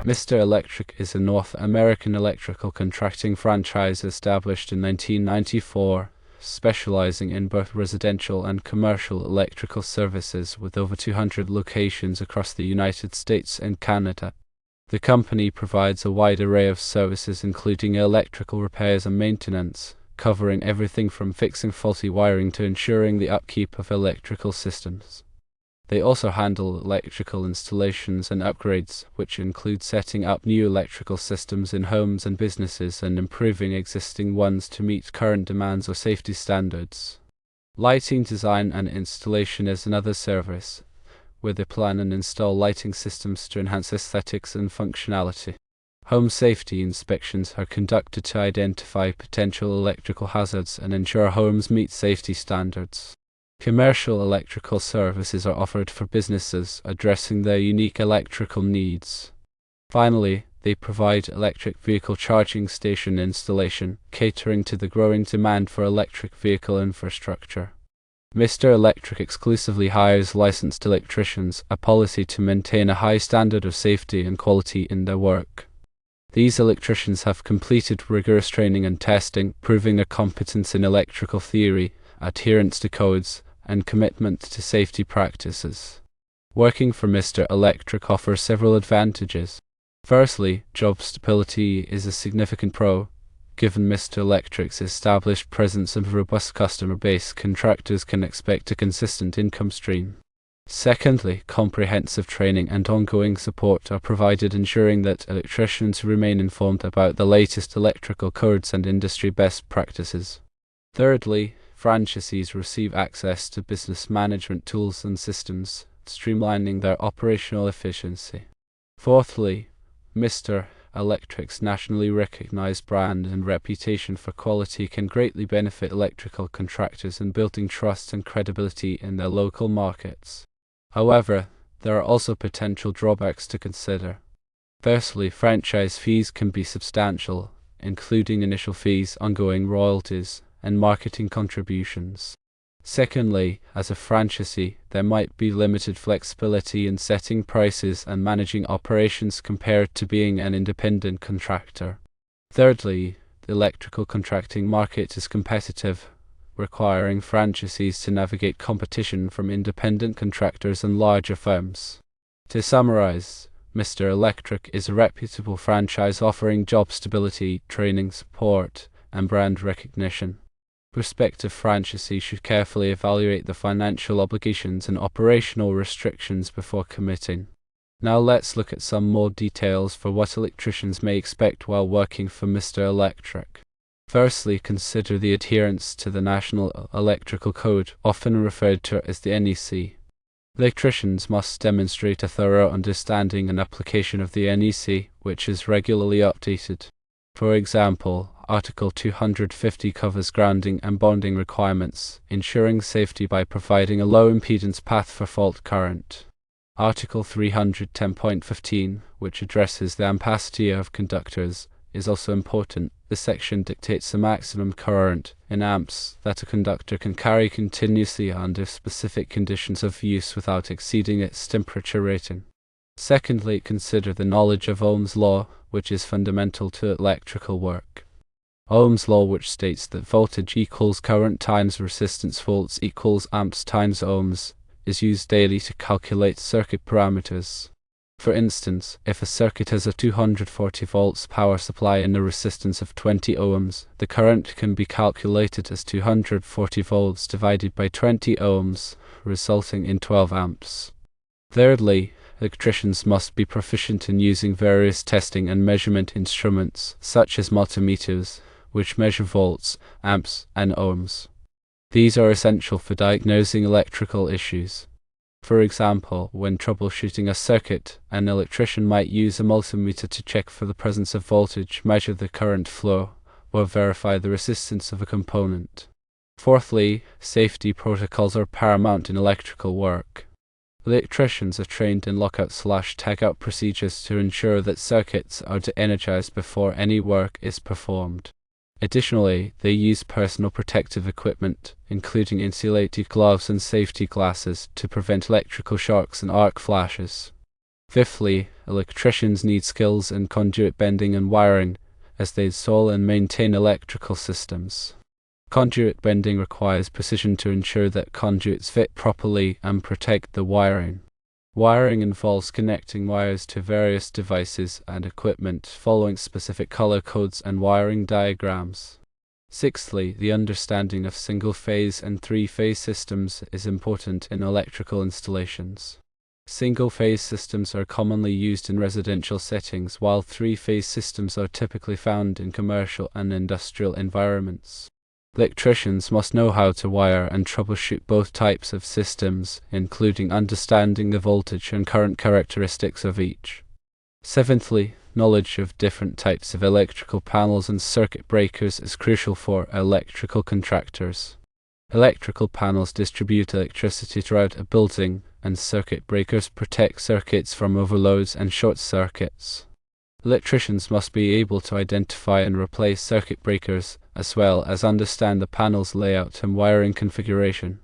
Mr. Electric is a North American electrical contracting franchise established in 1994, specializing in both residential and commercial electrical services with over 200 locations across the United States and Canada. The company provides a wide array of services including electrical repairs and maintenance, covering everything from fixing faulty wiring to ensuring the upkeep of electrical systems. They also handle electrical installations and upgrades, which include setting up new electrical systems in homes and businesses and improving existing ones to meet current demands or safety standards. Lighting design and installation is another service, where they plan and install lighting systems to enhance aesthetics and functionality. Home safety inspections are conducted to identify potential electrical hazards and ensure homes meet safety standards. Commercial electrical services are offered for businesses addressing their unique electrical needs. Finally, they provide electric vehicle charging station installation, catering to the growing demand for electric vehicle infrastructure. Mr. Electric exclusively hires licensed electricians, a policy to maintain a high standard of safety and quality in their work. These electricians have completed rigorous training and testing, proving their competence in electrical theory, adherence to codes, and commitment to safety practices. Working for Mr. Electric offers several advantages. Firstly, job stability is a significant pro. Given Mr. Electric's established presence and robust customer base, contractors can expect a consistent income stream. Secondly, comprehensive training and ongoing support are provided, ensuring that electricians remain informed about the latest electrical codes and industry best practices. Thirdly, franchisees receive access to business management tools and systems, streamlining their operational efficiency. Fourthly, Mr. Electric's nationally recognized brand and reputation for quality can greatly benefit electrical contractors in building trust and credibility in their local markets. However, there are also potential drawbacks to consider. Firstly, franchise fees can be substantial, including initial fees, ongoing royalties, and marketing contributions. Secondly, as a franchisee, there might be limited flexibility in setting prices and managing operations compared to being an independent contractor. Thirdly, the electrical contracting market is competitive, requiring franchisees to navigate competition from independent contractors and larger firms. To summarize, Mr. Electric is a reputable franchise offering job stability, training support, and brand recognition. Prospective franchisees should carefully evaluate the financial obligations and operational restrictions before committing. Now let's look at some more details for what electricians may expect while working for Mr. Electric. Firstly, consider the adherence to the National Electrical Code, often referred to as the NEC. Electricians must demonstrate a thorough understanding and application of the NEC, which is regularly updated. For example, Article 250 covers grounding and bonding requirements, ensuring safety by providing a low impedance path for fault current. Article 310.15, which addresses the ampacity of conductors, is also important. This section dictates the maximum current in amps that a conductor can carry continuously under specific conditions of use without exceeding its temperature rating. Secondly, consider the knowledge of Ohm's law, which is fundamental to electrical work. Ohm's law, which states that voltage equals current times resistance volts equals amps times ohms, is used daily to calculate circuit parameters. For instance, if a circuit has a 240 volts power supply and a resistance of 20 ohms, the current can be calculated as 240 volts divided by 20 ohms, resulting in 12 amps. Thirdly, electricians must be proficient in using various testing and measurement instruments, such as multimeters, which measure volts, amps, and ohms. These are essential for diagnosing electrical issues. For example, when troubleshooting a circuit, an electrician might use a multimeter to check for the presence of voltage, measure the current flow, or verify the resistance of a component. Fourthly, safety protocols are paramount in electrical work. Electricians are trained in lockout/tagout procedures to ensure that circuits are de-energized before any work is performed. Additionally, they use personal protective equipment, including insulated gloves and safety glasses, to prevent electrical shocks and arc flashes. Fifthly, electricians need skills in conduit bending and wiring, as they install and maintain electrical systems. Conduit bending requires precision to ensure that conduits fit properly and protect the wiring. Wiring involves connecting wires to various devices and equipment following specific color codes and wiring diagrams. Sixthly, the understanding of single-phase and three-phase systems is important in electrical installations. Single-phase systems are commonly used in residential settings, while three-phase systems are typically found in commercial and industrial environments. Electricians must know how to wire and troubleshoot both types of systems, including understanding the voltage and current characteristics of each. Seventhly, knowledge of different types of electrical panels and circuit breakers is crucial for electrical contractors. Electrical panels distribute electricity throughout a building, and circuit breakers protect circuits from overloads and short circuits. Electricians must be able to identify and replace circuit breakers, as well as understand the panel's layout and wiring configuration.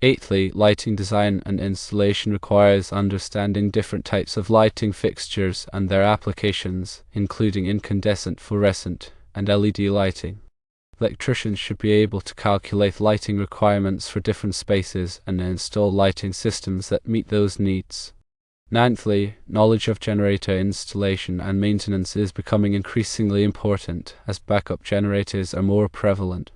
Eighthly, lighting design and installation requires understanding different types of lighting fixtures and their applications, including incandescent, fluorescent, and LED lighting. Electricians should be able to calculate lighting requirements for different spaces and install lighting systems that meet those needs. Ninthly, knowledge of generator installation and maintenance is becoming increasingly important as backup generators are more prevalent.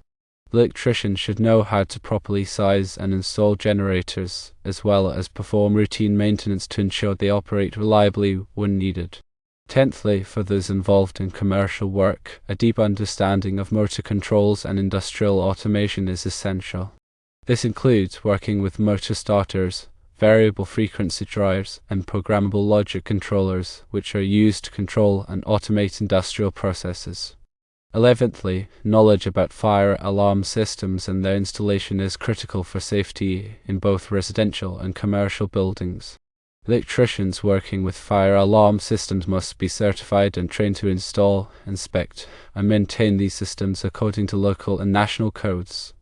Electricians should know how to properly size and install generators, as well as perform routine maintenance to ensure they operate reliably when needed. Tenthly, for those involved in commercial work, a deep understanding of motor controls and industrial automation is essential. This includes working with motor starters, variable frequency drivers, and programmable logic controllers, which are used to control and automate industrial processes. 11thly, knowledge about fire alarm systems and their installation is critical for safety in both residential and commercial buildings. Electricians working with fire alarm systems must be certified and trained to install, inspect, and maintain these systems according to local and national codes.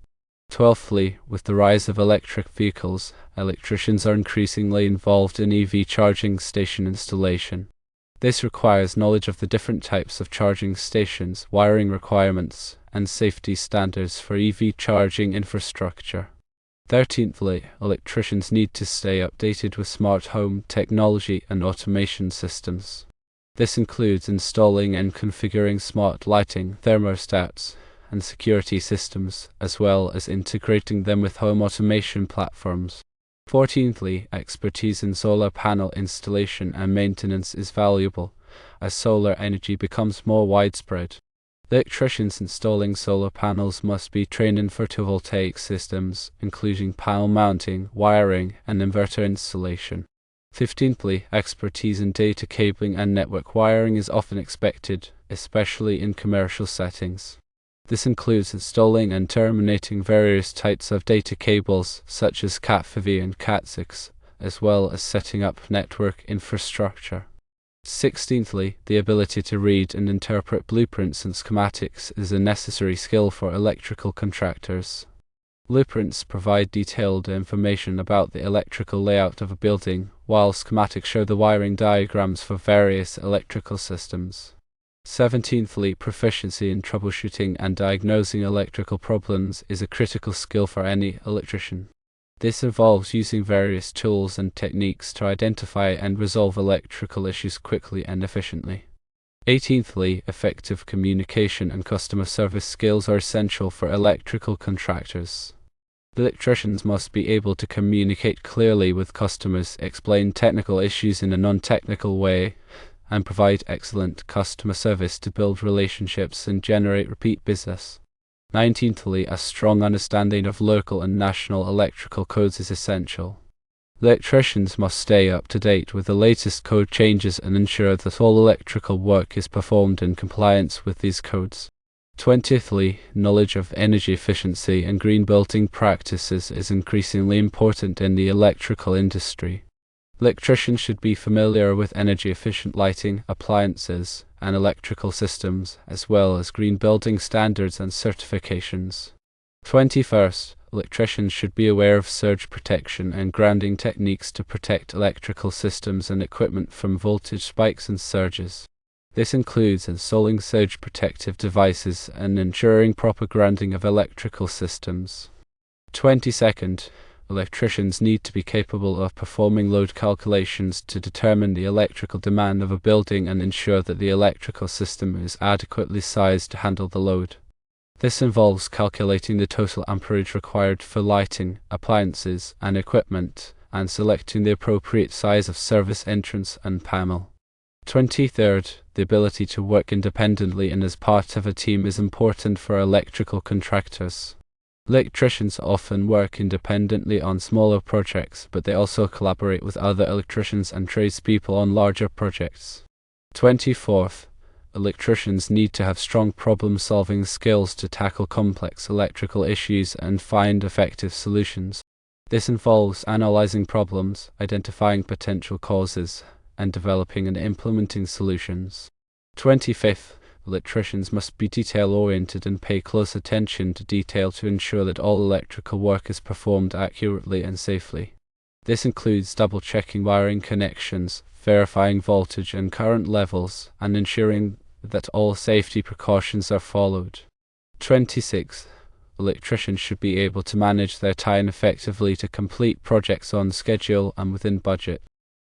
12thly, with the rise of electric vehicles, electricians are increasingly involved in EV charging station installation. This requires knowledge of the different types of charging stations, wiring requirements, and safety standards for EV charging infrastructure. 13thly, electricians need to stay updated with smart home technology and automation systems. This includes installing and configuring smart lighting, thermostats, and security systems, as well as integrating them with home automation platforms. 14thly, expertise in solar panel installation and maintenance is valuable, as solar energy becomes more widespread. Electricians installing solar panels must be trained in photovoltaic systems, including panel mounting, wiring, and inverter installation. 15thly, expertise in data cabling and network wiring is often expected, especially in commercial settings. This includes installing and terminating various types of data cables, such as Cat5e and Cat6, as well as setting up network infrastructure. 16thly, the ability to read and interpret blueprints and schematics is a necessary skill for electrical contractors. Blueprints provide detailed information about the electrical layout of a building, while schematics show the wiring diagrams for various electrical systems. 17thly, proficiency in troubleshooting and diagnosing electrical problems is a critical skill for any electrician. This involves using various tools and techniques to identify and resolve electrical issues quickly and efficiently. 18thly, effective communication and customer service skills are essential for electrical contractors. Electricians must be able to communicate clearly with customers, explain technical issues in a non-technical way, and provide excellent customer service to build relationships and generate repeat business. 19thly, a strong understanding of local and national electrical codes is essential. Electricians must stay up to date with the latest code changes and ensure that all electrical work is performed in compliance with these codes. 20thly, knowledge of energy efficiency and green building practices is increasingly important in the electrical industry. Electricians should be familiar with energy-efficient lighting, appliances, and electrical systems, as well as green building standards and certifications. 21st, Electricians should be aware of surge protection and grounding techniques to protect electrical systems and equipment from voltage spikes and surges. This includes installing surge protective devices and ensuring proper grounding of electrical systems. 22nd, electricians need to be capable of performing load calculations to determine the electrical demand of a building and ensure that the electrical system is adequately sized to handle the load. This involves calculating the total amperage required for lighting, appliances, and equipment, and selecting the appropriate size of service entrance and panel. 23rd, the ability to work independently and as part of a team is important for electrical contractors. Electricians often work independently on smaller projects, but they also collaborate with other electricians and tradespeople on larger projects. 24th, electricians need to have strong problem-solving skills to tackle complex electrical issues and find effective solutions. This involves analyzing problems, identifying potential causes, and developing and implementing solutions. 25th, electricians must be detail-oriented and pay close attention to detail to ensure that all electrical work is performed accurately and safely. This includes double-checking wiring connections, verifying voltage and current levels, and ensuring that all safety precautions are followed. 26th, electricians should be able to manage their time effectively to complete projects on schedule and within budget.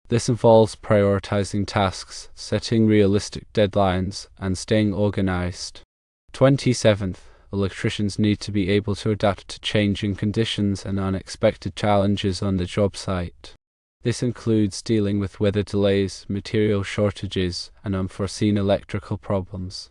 This involves prioritizing tasks, setting realistic deadlines, and staying organized. 27th, electricians need to be able to adapt to changing conditions and unexpected challenges on the job site. This includes dealing with weather delays, material shortages, and unforeseen electrical problems.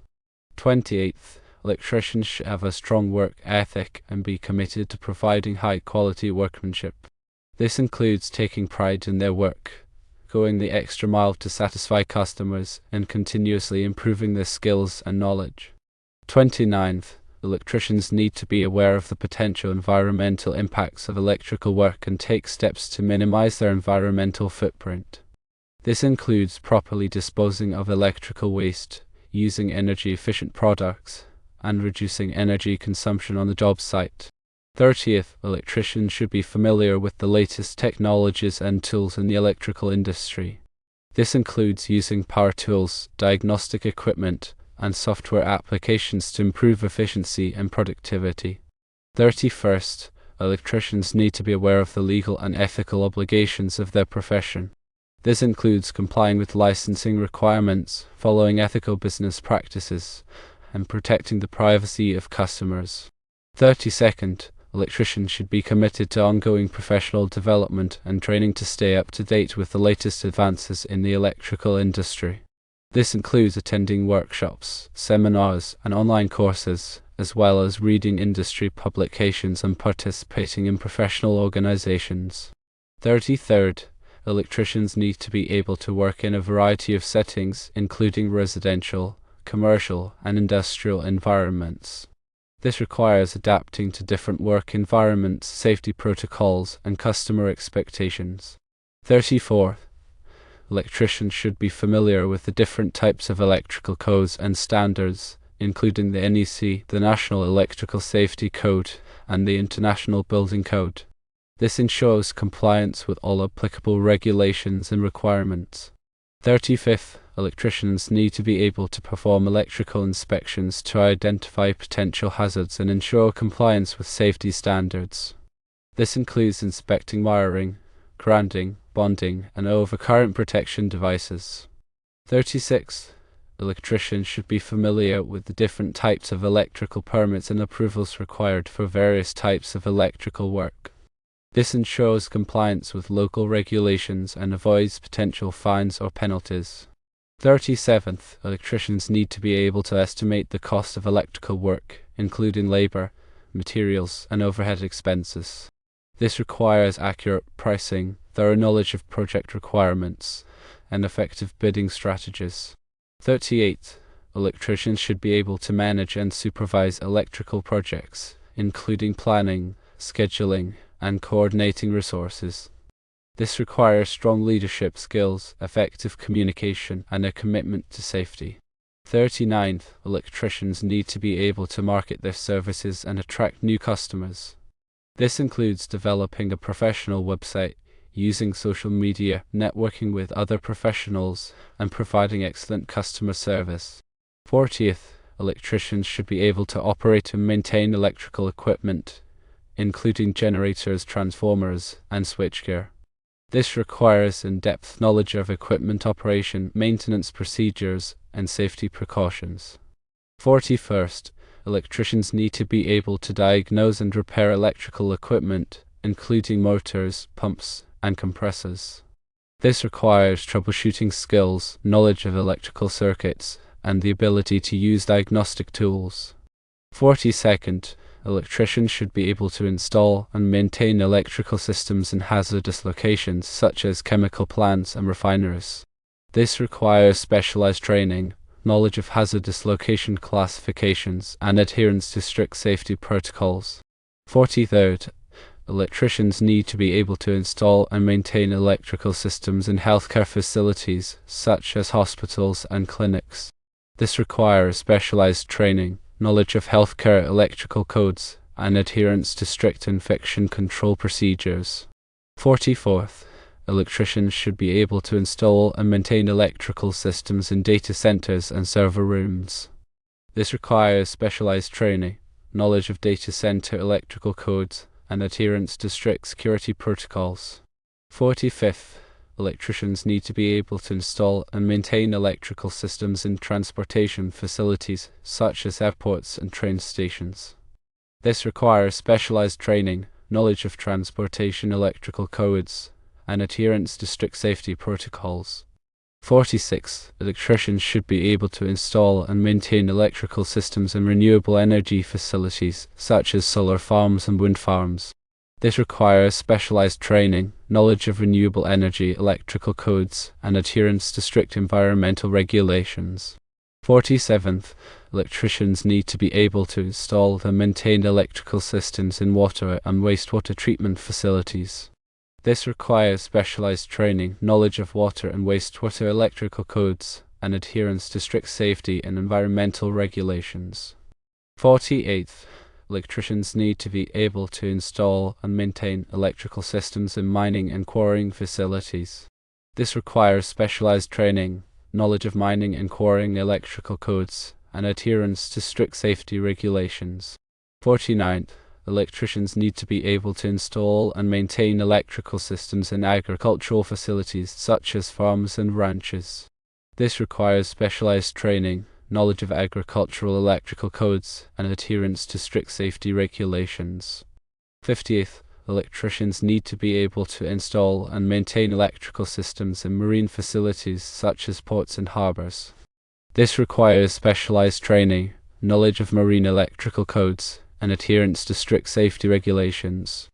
28th, electricians should have a strong work ethic and be committed to providing high-quality workmanship. This includes taking pride in their work, going the extra mile to satisfy customers, and continuously improving their skills and knowledge. 29th, electricians need to be aware of the potential environmental impacts of electrical work and take steps to minimize their environmental footprint. This includes properly disposing of electrical waste, using energy-efficient products, and reducing energy consumption on the job site. 30th, electricians should be familiar with the latest technologies and tools in the electrical industry. This includes using power tools, diagnostic equipment, and software applications to improve efficiency and productivity. 31st, electricians need to be aware of the legal and ethical obligations of their profession. This includes complying with licensing requirements, following ethical business practices, and protecting the privacy of customers. 32nd, electricians should be committed to ongoing professional development and training to stay up to date with the latest advances in the electrical industry. This includes attending workshops, seminars, and online courses, as well as reading industry publications and participating in professional organizations. 33rd, electricians need to be able to work in a variety of settings, including residential, commercial, and industrial environments. This requires adapting to different work environments, safety protocols, and customer expectations. 34th, electricians should be familiar with the different types of electrical codes and standards, including the NEC, the National Electrical Safety Code, and the International Building Code. This ensures compliance with all applicable regulations and requirements. 35th, electricians need to be able to perform electrical inspections to identify potential hazards and ensure compliance with safety standards. This includes inspecting wiring, grounding, bonding, and overcurrent protection devices. 36th, electricians should be familiar with the different types of electrical permits and approvals required for various types of electrical work. This ensures compliance with local regulations and avoids potential fines or penalties. 37th, electricians need to be able to estimate the cost of electrical work, including labor, materials, and overhead expenses. This requires accurate pricing, thorough knowledge of project requirements, and effective bidding strategies. 38th, electricians should be able to manage and supervise electrical projects, including planning, scheduling, and coordinating resources. This requires strong leadership skills, effective communication, and a commitment to safety. 39th, electricians need to be able to market their services and attract new customers. This includes developing a professional website, using social media, networking with other professionals, and providing excellent customer service. 40th, electricians should be able to operate and maintain electrical equipment, including generators, transformers, and switchgear. This requires in-depth knowledge of equipment operation, maintenance procedures, and safety precautions. 41st, electricians need to be able to diagnose and repair electrical equipment, including motors, pumps, and compressors. This requires troubleshooting skills, knowledge of electrical circuits, and the ability to use diagnostic tools. 42nd, electricians should be able to install and maintain electrical systems in hazardous locations such as chemical plants and refineries. This requires specialized training, knowledge of hazardous location classifications, and adherence to strict safety protocols. 43rd, electricians need to be able to install and maintain electrical systems in healthcare facilities such as hospitals and clinics. This requires specialized training, knowledge of healthcare electrical codes, and adherence to strict infection control procedures. 44th, electricians should be able to install and maintain electrical systems in data centers and server rooms. This requires specialized training, knowledge of data center electrical codes, and adherence to strict security protocols. 45th, electricians need to be able to install and maintain electrical systems in transportation facilities such as airports and train stations. This requires specialized training, knowledge of transportation electrical codes, and adherence to strict safety protocols. 46. Electricians should be able to install and maintain electrical systems in renewable energy facilities such as solar farms and wind farms. This requires specialized training, knowledge of renewable energy electrical codes, and adherence to strict environmental regulations. 47th, electricians need to be able to install and maintain electrical systems in water and wastewater treatment facilities. This requires specialized training, knowledge of water and wastewater electrical codes, and adherence to strict safety and environmental regulations. 48th, electricians need to be able to install and maintain electrical systems in mining and quarrying facilities. This requires specialized training, knowledge of mining and quarrying electrical codes, and adherence to strict safety regulations. 49th, electricians need to be able to install and maintain electrical systems in agricultural facilities such as farms and ranches. This requires specialized training, knowledge of agricultural electrical codes, and adherence to strict safety regulations. 50th, electricians need to be able to install and maintain electrical systems in marine facilities such as ports and harbors. This requires specialized training, knowledge of marine electrical codes, and adherence to strict safety regulations.